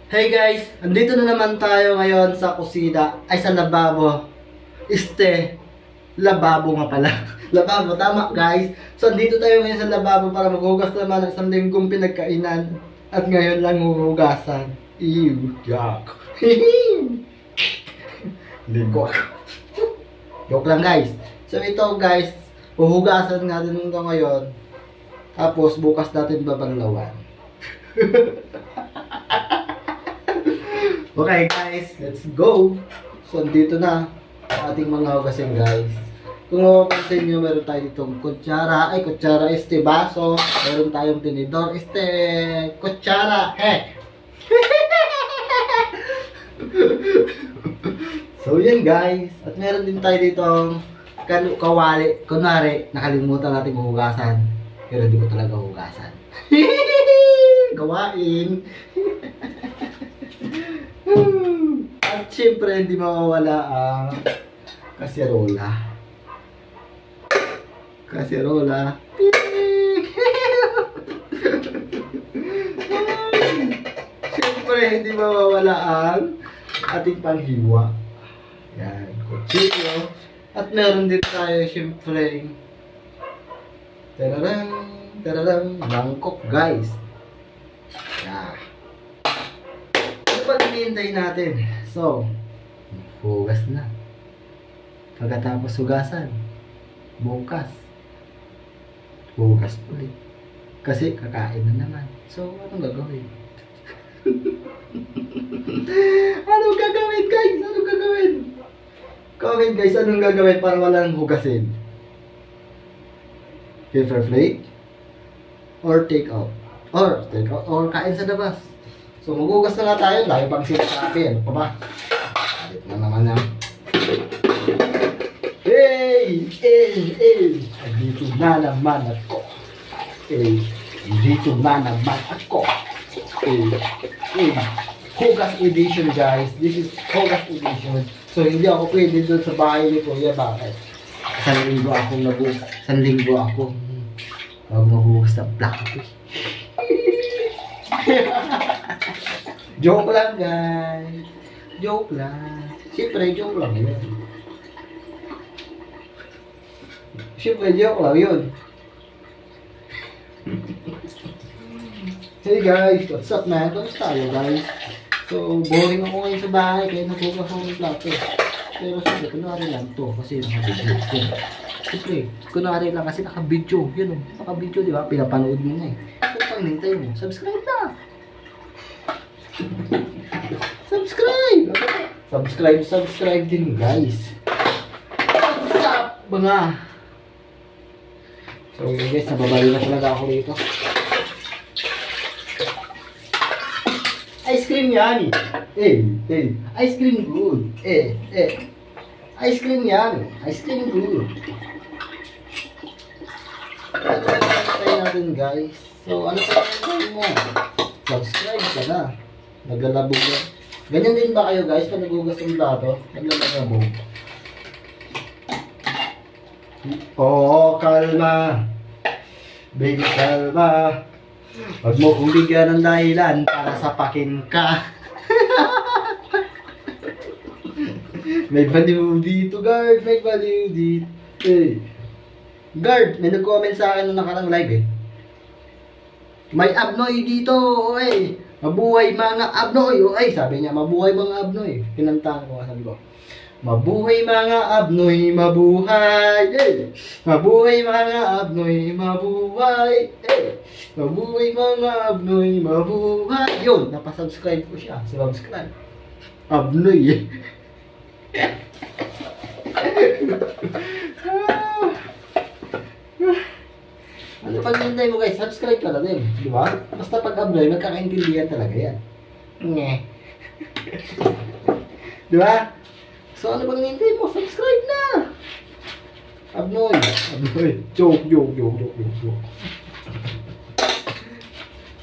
Hey guys, andito na naman tayo ngayon sa kusina, ay sa lababo. Lababo nga pala. Lababo, tama guys. So andito tayo ngayon sa lababo para maghugas naman ng isang linggong pinagkainan. At ngayon lang huhugasan. Ew, yuck. Linggo. Joke lang guys. So ito guys, huhugasan natin ito ngayon. Tapos bukas natin babanglawan. Okay guys, let's go! So, dito na ating mga hugasin guys. Kung mapapansin nyo, meron tayo ditong kutsara. Ay, kutsara baso. Meron tayong tinidor kutsara. Heck! So, yan guys. At meron din tayo ditong kawali. Kunwari, nakalimutan natin hugasan. Pero hindi ko talaga hugasan. Gawain! At syempre, hindi mawawala ang kaserola. Kaserola. Syempre, hindi mawawala ang ating panghiwa. Yan, kutsilyo. At meron din tayo, syempre, tararang, mangkok, guys. Yan. Hinihintay natin. So, hugas na. Pagkatapos hugasan, bukas, hugas ulit. Kasi kakain na naman. So, anong gagawin? Anong gagawin guys? Anong gagawin? Comment guys, anong gagawin para walang hugasin? Paper plate? Or take out? Or kain sa labas? So, maghugas na nga tayo. Dahil pang sinasabi. Ano pa ba? Alit na naman yan. Hey! Dito na naman ako. Dito na naman ako. Hugas edition guys. This is hugas edition. So, hindi ako pwede doon sa bahay ni Kuya. Bakit? Isang linggo akong maghugas ng plato. Joke lang guys. Joke lang. Siyempre, joke lang yun. Hey guys, what's up man? Kamusta tayo guys? So, boring ako ngayon sa bahay kaya naghugas ako ng plato. Pero sabi, kunwari lang to kasi naka-video. Siyempre, kunwari lang kasi naka-video. Yun o, naka-video diba? Pinapanood mo na eh. So, pang nintay mo, subscribe na! Subscribe din guys. What's up mga? So guys, nababali na talaga ako dito. Ice cream yan. Ice cream good. Ice cream yan. Ice cream good. Ano ba tayo natin guys? So ano pa mo? Subscribe ka na. Naglalabog na. Ganyan din ba kayo guys pag naghugas ng plato? Naglalabog. Oo, kalma. Baby, kalma. Huwag mo kong bigyan ng dahilan para sapakin ka. May baliw dito, guard. May baliw dito. Guard, may nag-comment sa akin nung nakarang live eh. May abnoy dito, oy. Mabuhay mga abnoy. Ay, sabi niya, mabuhay mga abnoy. Kinantahan ko, sabi ko. Mabuhay mga abnoy, mabuhay. Mabuhay mga abnoy, mabuhay. Mabuhay mga abnoy, mabuhay. Yun, napasubscribe ko siya. Subscribe. Abnoy. Ano pag hintay mo guys, subscribe ka na din, di ba? Basta pag abnoy, magkakaintindihan talaga yan. Nye. Di ba? So ano bang hintay mo? Subscribe na! Abnoy. Joke.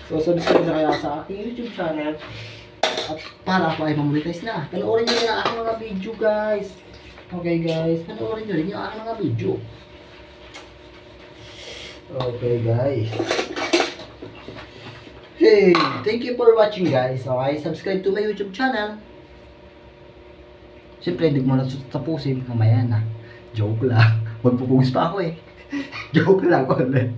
So subscribe na kaya sa aking YouTube channel. At para ako ay mamonetize na. Panoorin nyo na aking mga video guys. Okay guys, panoorin nyo rin yung aking mga video. Okay guys. Hey, thank you for watching guys. Okay, subscribe to my YouTube channel. Siyempre, hindi mo na tapusin. Mamaya na. Joke lang. Magpupugis pa ako eh. Joke lang ulit.